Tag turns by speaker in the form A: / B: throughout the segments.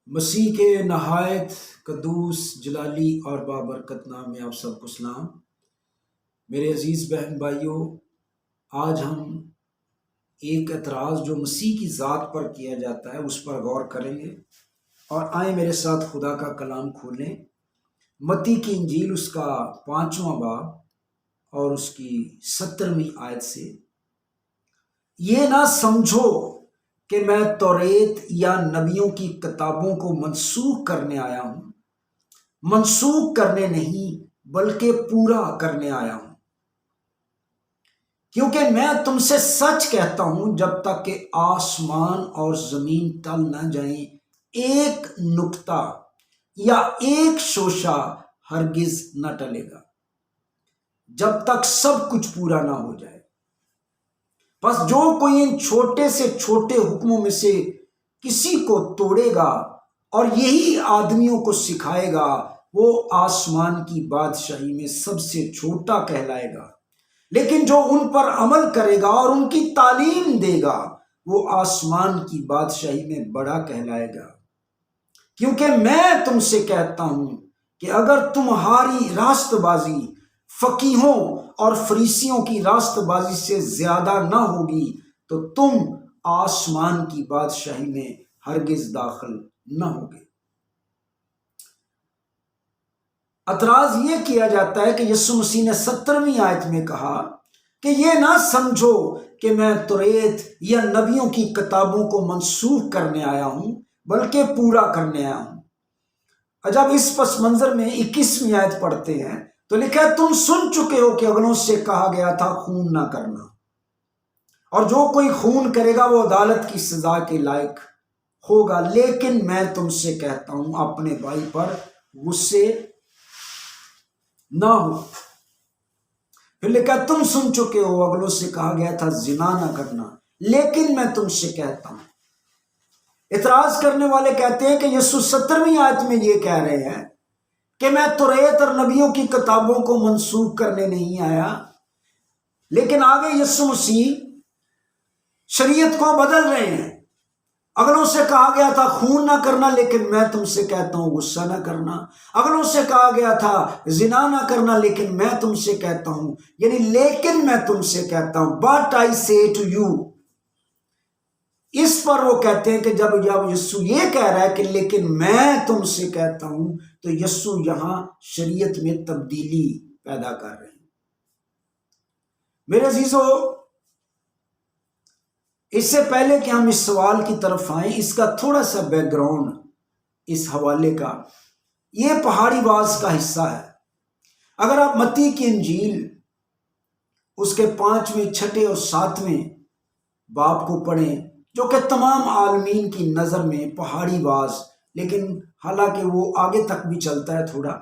A: مسیح کے نہایت قدوس جلالی اور بابرکت نام میں آپ سب کو سلام۔ میرے عزیز بہن بھائیوں، آج ہم ایک اعتراض جو مسیح کی ذات پر کیا جاتا ہے اس پر غور کریں گے، اور آئیں میرے ساتھ خدا کا کلام کھولیں۔ متی کی انجیل اس کا 5واں باب اور اس کی 17ویں آیت سے، یہ نہ سمجھو کہ میں توریت یا نبیوں کی کتابوں کو منسوخ کرنے آیا ہوں، منسوخ کرنے نہیں بلکہ پورا کرنے آیا ہوں، کیونکہ میں تم سے سچ کہتا ہوں جب تک کہ آسمان اور زمین ٹل نہ جائیں ایک نقطہ یا ایک شوشہ ہرگز نہ ٹلے گا، جب تک سب کچھ پورا نہ ہو جائے۔ بس جو کوئی ان چھوٹے سے چھوٹے حکموں میں سے کسی کو توڑے گا اور یہی آدمیوں کو سکھائے گا، وہ آسمان کی بادشاہی میں سب سے چھوٹا کہلائے گا، لیکن جو ان پر عمل کرے گا اور ان کی تعلیم دے گا وہ آسمان کی بادشاہی میں بڑا کہلائے گا۔ کیونکہ میں تم سے کہتا ہوں کہ اگر تمہاری راست بازی فقیہوں اور فریسیوں کی راست بازی سے زیادہ نہ ہوگی تو تم آسمان کی بادشاہی میں ہرگز داخل نہ ہوگے۔ اعتراض یہ کیا جاتا ہے کہ یسوع مسیح نے 17ویں آیت میں کہا کہ یہ نہ سمجھو کہ میں توریت یا نبیوں کی کتابوں کو منسوخ کرنے آیا ہوں بلکہ پورا کرنے آیا ہوں۔ جب اس پس منظر میں 21ویں آیت پڑھتے ہیں تو لکھا ہے، تم سن چکے ہو کہ اگلوں سے کہا گیا تھا خون نہ کرنا، اور جو کوئی خون کرے گا وہ عدالت کی سزا کے لائق ہوگا، لیکن میں تم سے کہتا ہوں اپنے بھائی پر غصے نہ ہو۔ پھر لکھا ہے، تم سن چکے ہو اگلوں سے کہا گیا تھا زنا نہ کرنا، لیکن میں تم سے کہتا ہوں۔ اعتراض کرنے والے کہتے ہیں کہ یسوع 17ویں آیت میں یہ کہہ رہے ہیں کہ میں توریت اور نبیوں کی کتابوں کو منسوخ کرنے نہیں آیا، لیکن آگے یسوع مسیح شریعت کو بدل رہے ہیں۔ اگلوں سے کہا گیا تھا خون نہ کرنا، لیکن میں تم سے کہتا ہوں غصہ نہ کرنا۔ اگلوں سے کہا گیا تھا زنا نہ کرنا، لیکن میں تم سے کہتا ہوں، یعنی لیکن میں تم سے کہتا ہوں، بٹ آئی سے ٹو یو۔ اس پر وہ کہتے ہیں کہ جب یسوع یہ کہہ رہا ہے کہ لیکن میں تم سے کہتا ہوں، تو یسوع یہاں شریعت میں تبدیلی پیدا کر رہے ہیں۔ میرے عزیزو، اس سے پہلے کہ ہم اس سوال کی طرف آئیں، اس کا تھوڑا سا بیک گراؤنڈ اس حوالے کا، یہ پہاڑی واز کا حصہ ہے۔ اگر آپ متی کی انجیل اس کے 5ویں، 6 اور 7ویں باب کو پڑھیں، جو کہ تمام عالمین کی نظر میں پہاڑی واز، لیکن حالانکہ وہ آگے تک بھی چلتا ہے تھوڑا،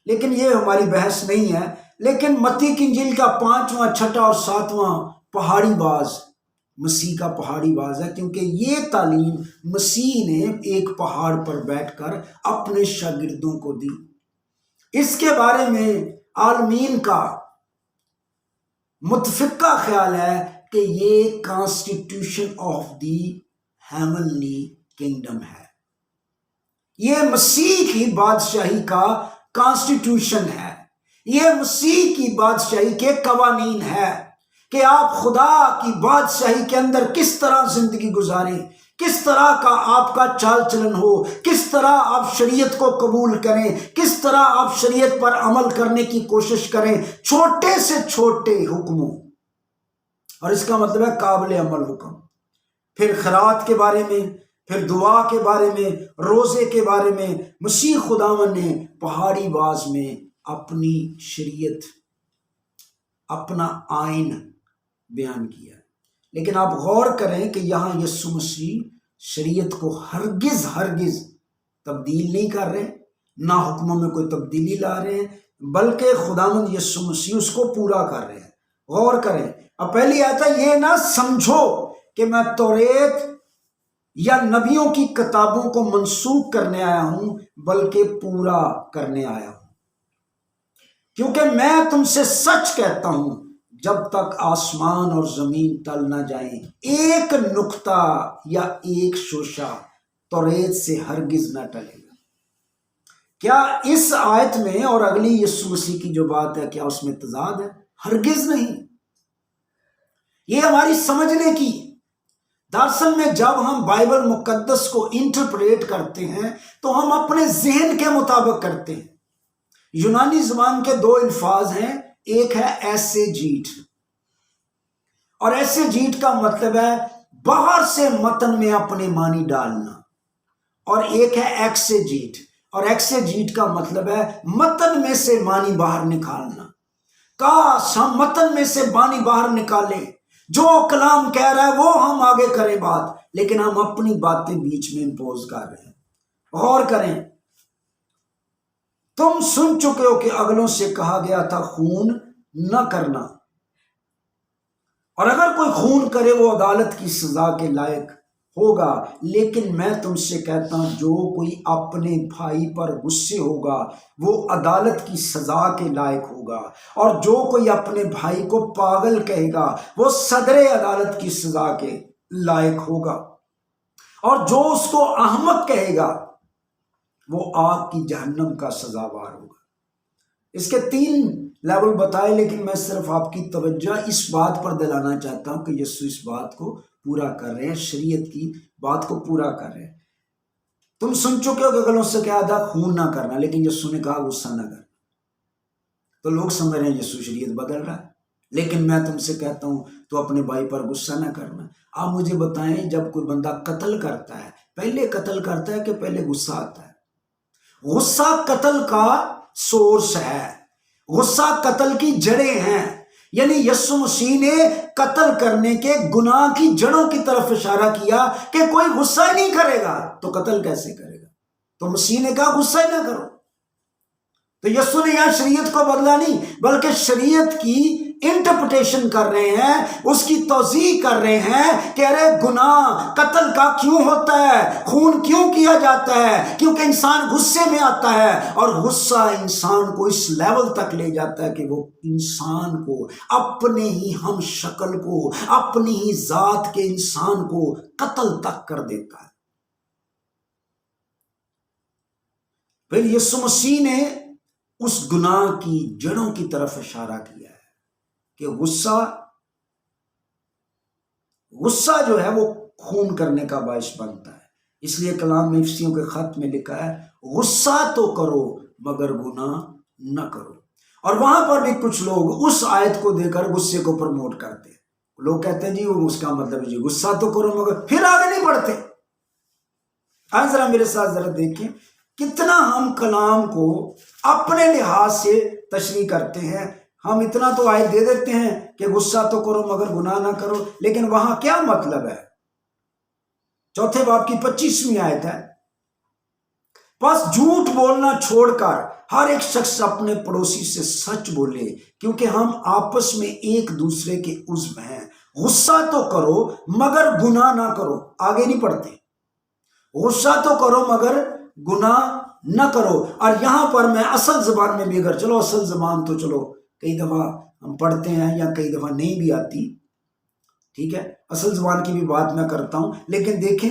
A: لیکن یہ ہماری بحث نہیں ہے۔ لیکن متی کی انجیل کا 5واں، 6 اور 7واں پہاڑی واز مسیح کا پہاڑی واز ہے، کیونکہ یہ تعلیم مسیح نے ایک پہاڑ پر بیٹھ کر اپنے شاگردوں کو دی۔ اس کے بارے میں عالمین کا متفقہ خیال ہے کہ یہ constitution of the heavenly kingdom ہے، یہ مسیح کی بادشاہی کا کانسٹیٹیوشن ہے، یہ مسیح کی بادشاہی کے قوانین ہے کہ آپ خدا کی بادشاہی کے اندر کس طرح زندگی گزاریں، کس طرح کا آپ کا چال چلن ہو، کس طرح آپ شریعت کو قبول کریں، کس طرح آپ شریعت پر عمل کرنے کی کوشش کریں، چھوٹے سے چھوٹے حکموں، اور اس کا مطلب ہے قابل عمل حکم۔ پھر خیرات کے بارے میں، پھر دعا کے بارے میں، روزے کے بارے میں مسیح خداوند نے پہاڑی واز میں اپنی شریعت، اپنا آئین بیان کیا۔ لیکن آپ غور کریں کہ یہاں یسوع مسیح شریعت کو ہرگز تبدیل نہیں کر رہے، نہ حکموں میں کوئی تبدیلی لا رہے ہیں، بلکہ خداوند یسوع مسیح اس کو پورا کر رہے ہیں۔ غور کریں، اب پہلی آیت ہے، یہ نہ سمجھو کہ میں توریت یا نبیوں کی کتابوں کو منسوخ کرنے آیا ہوں بلکہ پورا کرنے آیا ہوں، کیونکہ میں تم سے سچ کہتا ہوں جب تک آسمان اور زمین ٹل نہ جائیں ایک نقطہ یا ایک شوشہ توریت سے ہرگز نہ ٹلے گا۔ کیا اس آیت میں اور اگلی یسوع مسیح کی جو بات ہے کیا اس میں تضاد ہے؟ ہرگز نہیں۔ یہ ہماری سمجھنے کی، دراصل میں جب ہم بائبل مقدس کو انٹرپریٹ کرتے ہیں تو ہم اپنے ذہن کے مطابق کرتے ہیں۔ یونانی زبان کے دو الفاظ ہیں، ایک ہے ایسےجیٹ، اور ایسےجیٹ کا مطلب ہے باہر سے متن میں اپنے معنی ڈالنا، اور ایک ہے ایکسےجیٹ، اور ایکسےجیٹ کا مطلب ہے متن میں سے معنی باہر نکالنا۔ کاش ہم متن میں سے معنی باہر نکالیں، جو کلام کہہ رہا ہے وہ ہم آگے کریں بات، لیکن ہم اپنی باتیں بیچ میں امپوز کر رہے ہیں۔ غور کریں، تم سن چکے ہو کہ اگلوں سے کہا گیا تھا خون نہ کرنا، اور اگر کوئی خون کرے وہ عدالت کی سزا کے لائق ہوگا، لیکن میں تم سے کہتا ہوں جو کوئی اپنے بھائی پر غصے ہوگا وہ عدالت کی سزا کے لائق ہوگا، اور جو کوئی اپنے بھائی کو پاگل کہے گا وہ صدر عدالت کی سزا کے لائق ہوگا، اور جو اس کو احمق کہے گا وہ آگ کی جہنم کا سزاوار ہوگا۔ اس کے 3 لیول بتائے، لیکن میں صرف آپ کی توجہ اس بات پر دلانا چاہتا ہوں کہ یسوع اس بات کو پورا کر رہے ہیں، شریعت کی بات کو پورا کر رہے ہیں۔ تم سن چکے ہو کہ اگلوں سے کہا تھا خون نہ کرنا، لیکن یسوع نے کہا غصہ نہ کرنا۔ تو لوگ سمجھ رہے ہیں یسوع شریعت بدل رہا ہے، لیکن میں تم سے کہتا ہوں تو اپنے بھائی پر غصہ نہ کرنا۔ آپ مجھے بتائیں، جب کوئی بندہ قتل کرتا ہے پہلے قتل کرتا ہے کہ پہلے غصہ آتا ہے؟ غصہ قتل کا سورس ہے، غصہ قتل کی جڑیں ہیں، یعنی یسوع مسیح نے قتل کرنے کے گناہ کی جڑوں کی طرف اشارہ کیا کہ کوئی غصہ ہی نہیں کرے گا تو قتل کیسے کرے گا؟ تو مسیح نے کہا غصہ ہی نہ کرو۔ تو یسوع نے یہاں شریعت کو بدلا نہیں، بلکہ شریعت کی انٹرپریٹیشن کر رہے ہیں، اس کی توضیح کر رہے ہیں کہ ارے گناہ قتل کا کیوں ہوتا ہے، خون کیوں کیا جاتا ہے، کیونکہ انسان غصے میں آتا ہے، اور غصہ انسان کو اس لیول تک لے جاتا ہے کہ وہ انسان کو، اپنے ہی ہم شکل کو، اپنی ہی ذات کے انسان کو قتل تک کر دیتا ہے۔ پھر یسوع مسیح نے اس گناہ کی جڑوں کی طرف اشارہ کیا ہے کہ غصہ جو ہے وہ خون کرنے کا باعث بنتا ہے۔ اس لیے کلام میں افسیوں کے خط میں لکھا ہے غصہ تو کرو مگر گناہ نہ کرو۔ اور وہاں پر بھی کچھ لوگ اس آیت کو دے کر غصے کو پروموٹ کرتے ہیں۔ لوگ کہتے ہیں جی وہ اس کا مطلب ہے جی غصہ تو کرو مگر، پھر آگے نہیں بڑھتے۔ آج ذرا میرے ساتھ ذرا دیکھیں کتنا ہم کلام کو اپنے لحاظ سے تشریح کرتے ہیں۔ ہم اتنا تو آیت دے دیتے ہیں کہ غصہ تو کرو مگر گناہ نہ کرو، لیکن وہاں کیا مطلب ہے؟ 4 باب کی 25ویں آیت ہے، بس جھوٹ بولنا چھوڑ کر ہر ایک شخص اپنے پڑوسی سے سچ بولے، کیونکہ ہم آپس میں ایک دوسرے کے عضو ہیں۔ غصہ تو کرو مگر گناہ نہ کرو، آگے نہیں پڑھتے۔ غصہ تو کرو مگر گناہ نہ کرو۔ اور یہاں پر میں اصل زبان میں بھی، اگر چلو اصل زبان تو چلو کئی دفعہ ہم پڑھتے ہیں یا کئی دفعہ نہیں بھی آتی، ٹھیک ہے، اصل زبان کی بھی بات میں کرتا ہوں، لیکن دیکھیں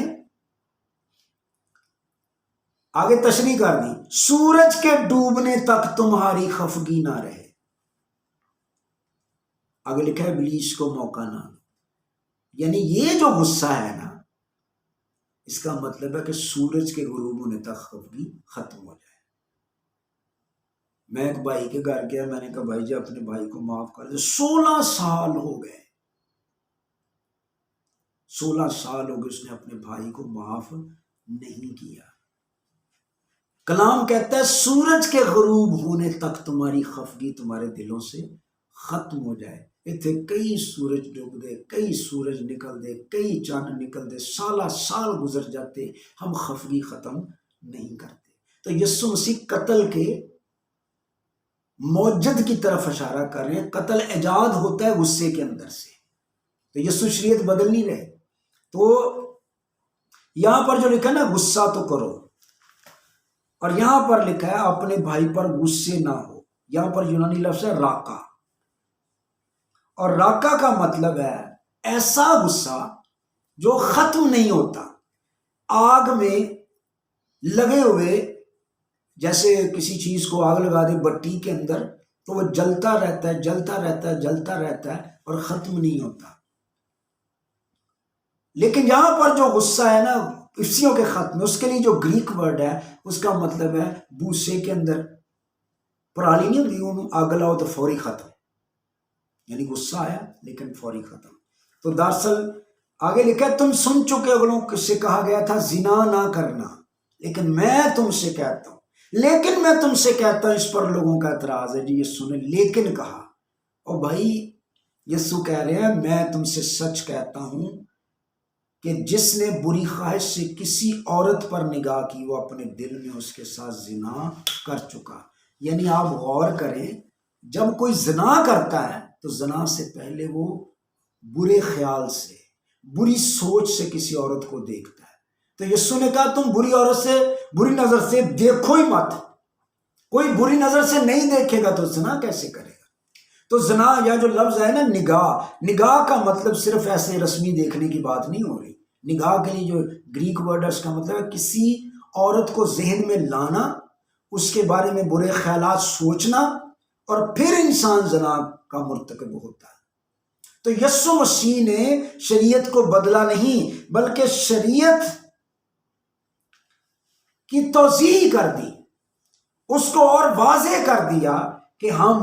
A: آگے تشریح کر دی، سورج کے ڈوبنے تک تمہاری خفگی نہ رہے۔ آگے لکھا ہے ابلیس کو موقع نہ دو، یعنی یہ جو غصہ ہے نا، اس کا مطلب ہے کہ سورج کے غروب ہونے تک خفگی ختم ہو جائے۔ میں ایک بھائی کے گھر گیا، میں نے کہا بھائی جی اپنے بھائی کو معاف کر دے، 16 سال ہو گئے، 16 سال ہو گئے اس نے اپنے بھائی کو معاف نہیں کیا۔ کلام کہتا ہے سورج کے غروب ہونے تک تمہاری خفگی تمہارے دلوں سے ختم ہو جائے۔ اتنے کئی سورج ڈوب دے، کئی سورج نکل دے، کئی چاند نکل دے، سالہ سال گزر جاتے، ہم خفگی ختم نہیں کرتے۔ تو یسوع مسیح قتل کے موجد کی طرف اشارہ کر رہے ہیں۔ قتل ایجاد ہوتا ہے غصے کے اندر سے، تو یسوع شریعت بدل نہیں رہے۔ تو یہاں پر جو لکھا ہے نا غصہ تو کرو، اور یہاں پر لکھا ہے اپنے بھائی پر غصے نہ ہو، یہاں پر یونانی لفظ ہے راکا، اور راکا کا مطلب ہے ایسا غصہ جو ختم نہیں ہوتا، آگ میں لگے ہوئے، جیسے کسی چیز کو آگ لگا دے بٹی کے اندر تو وہ جلتا رہتا ہے، جلتا رہتا ہے، جلتا رہتا ہے اور ختم نہیں ہوتا. لیکن یہاں پر جو غصہ ہے نا افسیوں کے خط میں، اس کے لیے جو گریک ورڈ ہے اس کا مطلب ہے بوسے کے اندر پرالی نہیں ہوتی، انہوں آگ لاؤ تو فوری ختم، یعنی غصہ آیا لیکن فوری ختم. تو دراصل آگے لکھا ہے تم سن چکے ہو لوگوں سے کہا گیا تھا زنا نہ کرنا، لیکن میں تم سے کہتا ہوں، لیکن میں تم سے کہتا ہوں. اس پر لوگوں کا اعتراض ہے جی یسوع نے لیکن کہا. اور بھائی یسوع کہہ رہے ہیں میں تم سے سچ کہتا ہوں کہ جس نے بری خواہش سے کسی عورت پر نگاہ کی وہ اپنے دل میں اس کے ساتھ زنا کر چکا. یعنی آپ غور کریں، جب کوئی زنا کرتا ہے تو زنا سے پہلے وہ برے خیال سے، بری سوچ سے کسی عورت کو دیکھتا ہے. تو یسوع نے کہا تم بری عورت سے، بری نظر سے دیکھو ہی مت. کوئی بری نظر سے نہیں دیکھے گا تو زنا کیسے کرے گا؟ تو زنا یا جو لفظ ہے نا نگاہ کا مطلب صرف ایسے رسمی دیکھنے کی بات نہیں ہو رہی. نگاہ کے لیے جو گریک ورڈ ہے اس کا مطلب ہے کسی عورت کو ذہن میں لانا، اس کے بارے میں برے خیالات سوچنا، اور پھر انسان زنا کا مرتکب ہوتا ہے. تو یسوع مسیح نے شریعت کو بدلا نہیں بلکہ شریعت کی توضیح کر دی، اس کو اور واضح کر دیا کہ ہم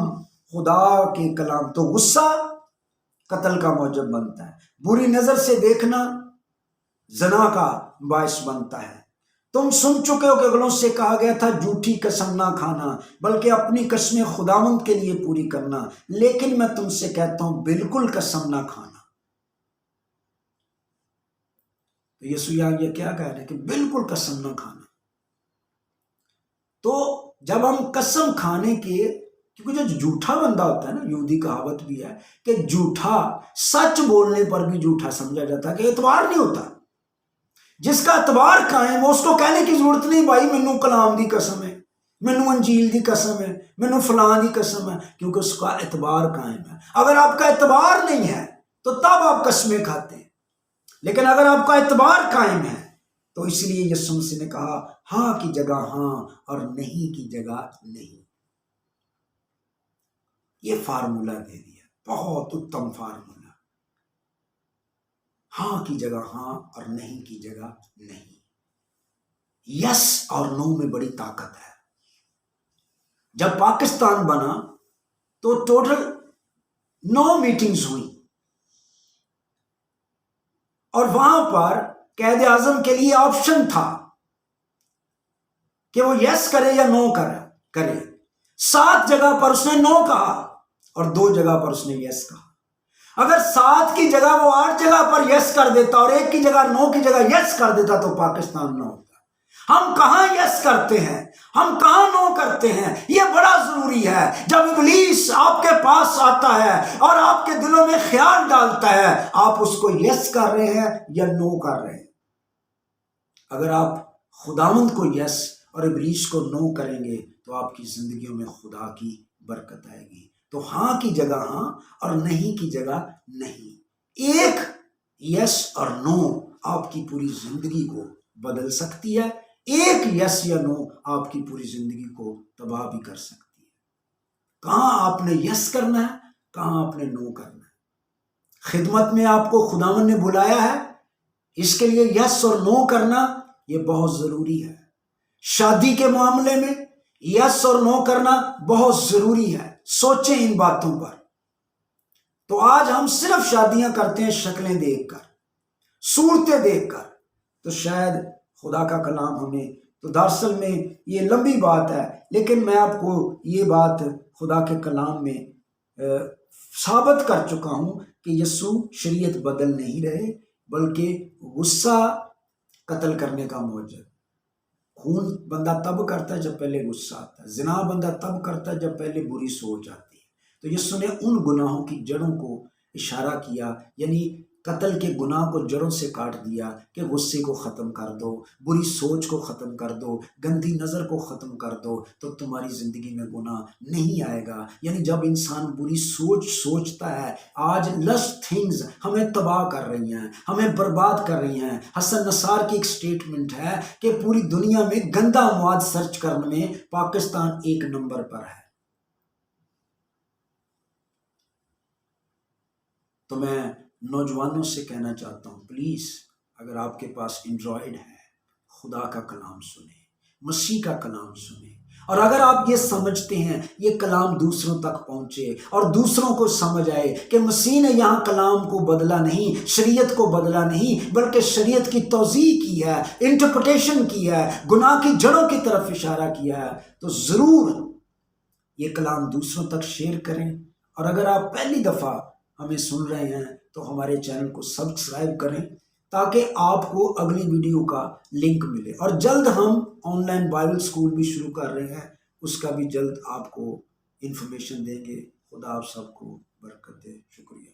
A: خدا کے کلام، تو غصہ قتل کا موجب بنتا ہے، بری نظر سے دیکھنا زنا کا باعث بنتا ہے. تم سن چکے ہو کہ اگلوں سے کہا گیا تھا جھوٹی قسم نہ کھانا بلکہ اپنی قسمیں خداوند کے لیے پوری کرنا، لیکن میں تم سے کہتا ہوں بالکل قسم نہ کھانا. تو یسوع یہ کیا کہہ رہے ہیں کہ بالکل قسم نہ کھانا. تو جب ہم قسم کھانے کے، کیونکہ جو جھوٹا بندہ ہوتا ہے نا، یہودی کہاوت بھی ہے کہ جھوٹا سچ بولنے پر بھی جھوٹا سمجھا جاتا ہے کہ اعتبار نہیں ہوتا. جس کا اعتبار قائم ہو اس کو کہنے کی ضرورت نہیں بھائی مینوں کلام دی قسم ہے، مینوں انجیل دی قسم ہے، مینوں فلاں دی قسم ہے، کیونکہ اس کا اعتبار قائم ہے. اگر آپ کا اعتبار نہیں ہے تو تب آپ قسمیں کھاتے ہیں، لیکن اگر آپ کا اعتبار قائم ہے تو اس لیے یسوع مسیح نے کہا ہاں کی جگہ ہاں اور نہیں کی جگہ نہیں. یہ فارمولا دے دیا، بہت اتم فارمولا. ہاں کی جگہ ہاں اور نہیں کی جگہ نہیں. یس اور نو میں بڑی طاقت ہے. جب پاکستان بنا تو ٹوٹل 9 میٹنگز ہوئی اور وہاں پر قائد اعظم کے لیے آپشن تھا کہ وہ یس کرے یا نو کرے. 7 جگہ پر اس نے نو کہا اور 2 جگہ پر اس نے یس کہا. اگر 7 کی جگہ وہ 8 جگہ پر یس کر دیتا اور 1 کی جگہ 9 کی جگہ یس کر دیتا تو پاکستان نہ ہوتا. ہم کہاں یس کرتے ہیں، ہم کہاں نو کرتے ہیں، یہ بڑا ضروری ہے. جب ابلیس آپ کے پاس آتا ہے اور آپ کے دلوں میں خیال ڈالتا ہے، آپ اس کو یس کر رہے ہیں یا نو کر رہے ہیں. اگر آپ خداوند کو یس اور ابلیس کو نو کریں گے تو آپ کی زندگیوں میں خدا کی برکت آئے گی. تو ہاں کی جگہ ہاں اور نہیں کی جگہ نہیں. ایک یس اور نو آپ کی پوری زندگی کو بدل سکتی ہے، ایک یس یا نو آپ کی پوری زندگی کو تباہ بھی کر سکتی ہے. کہاں آپ نے یس کرنا ہے، کہاں آپ نے نو کرنا ہے. خدمت میں آپ کو خداوند نے بلایا ہے، اس کے لیے یس اور نو کرنا یہ بہت ضروری ہے. شادی کے معاملے میں یس اور نو کرنا بہت ضروری ہے. سوچیں ان باتوں پر. تو آج ہم صرف شادیاں کرتے ہیں شکلیں دیکھ کر، صورتیں دیکھ کر. تو شاید خدا کا کلام ہمیں، تو دراصل میں یہ لمبی بات ہے لیکن میں آپ کو یہ بات خدا کے کلام میں ثابت کر چکا ہوں کہ یسوع شریعت بدل نہیں رہے بلکہ غصہ قتل کرنے کا موجب. خون بندہ تب کرتا ہے جب پہلے غصہ آتا ہے، زنا بندہ تب کرتا ہے جب پہلے بری سوچ آتی ہے. تو یسوع نے ان گناہوں کی جڑوں کو اشارہ کیا، یعنی قتل کے گناہ کو جڑوں سے کاٹ دیا کہ غصے کو ختم کر دو، بری سوچ کو ختم کر دو، گندی نظر کو ختم کر دو، تو تمہاری زندگی میں گناہ نہیں آئے گا۔ یعنی جب انسان بری سوچ سوچتا ہے، آج لسٹ تھنگز ہمیں تباہ کر رہی ہیں، ہمیں برباد کر رہی ہیں۔ حسن نصار کی ایک سٹیٹمنٹ ہے کہ پوری دنیا میں گندا مواد سرچ کرنے میں پاکستان 1 نمبر پر ہے۔ تو میں نوجوانوں سے کہنا چاہتا ہوں، پلیز اگر آپ کے پاس اینڈرائیڈ ہے، خدا کا کلام سنیں، مسیح کا کلام سنیں، اور اگر آپ یہ سمجھتے ہیں یہ کلام دوسروں تک پہنچے اور دوسروں کو سمجھ آئے کہ مسیح نے یہاں کلام کو بدلا نہیں، شریعت کو بدلا نہیں، بلکہ شریعت کی توضیح کی ہے، انٹرپریٹیشن کی ہے، گناہ کی جڑوں کی طرف اشارہ کیا ہے، تو ضرور یہ کلام دوسروں تک شیئر کریں۔ اور اگر آپ پہلی دفعہ ہمیں سن رہے ہیں تو ہمارے چینل کو سبسکرائب کریں تاکہ آپ کو اگلی ویڈیو کا لنک ملے، اور جلد ہم آن لائن بائبل اسکول بھی شروع کر رہے ہیں، اس کا بھی جلد آپ کو انفارمیشن دیں گے۔ خدا آپ سب کو برکت دے۔ شکریہ۔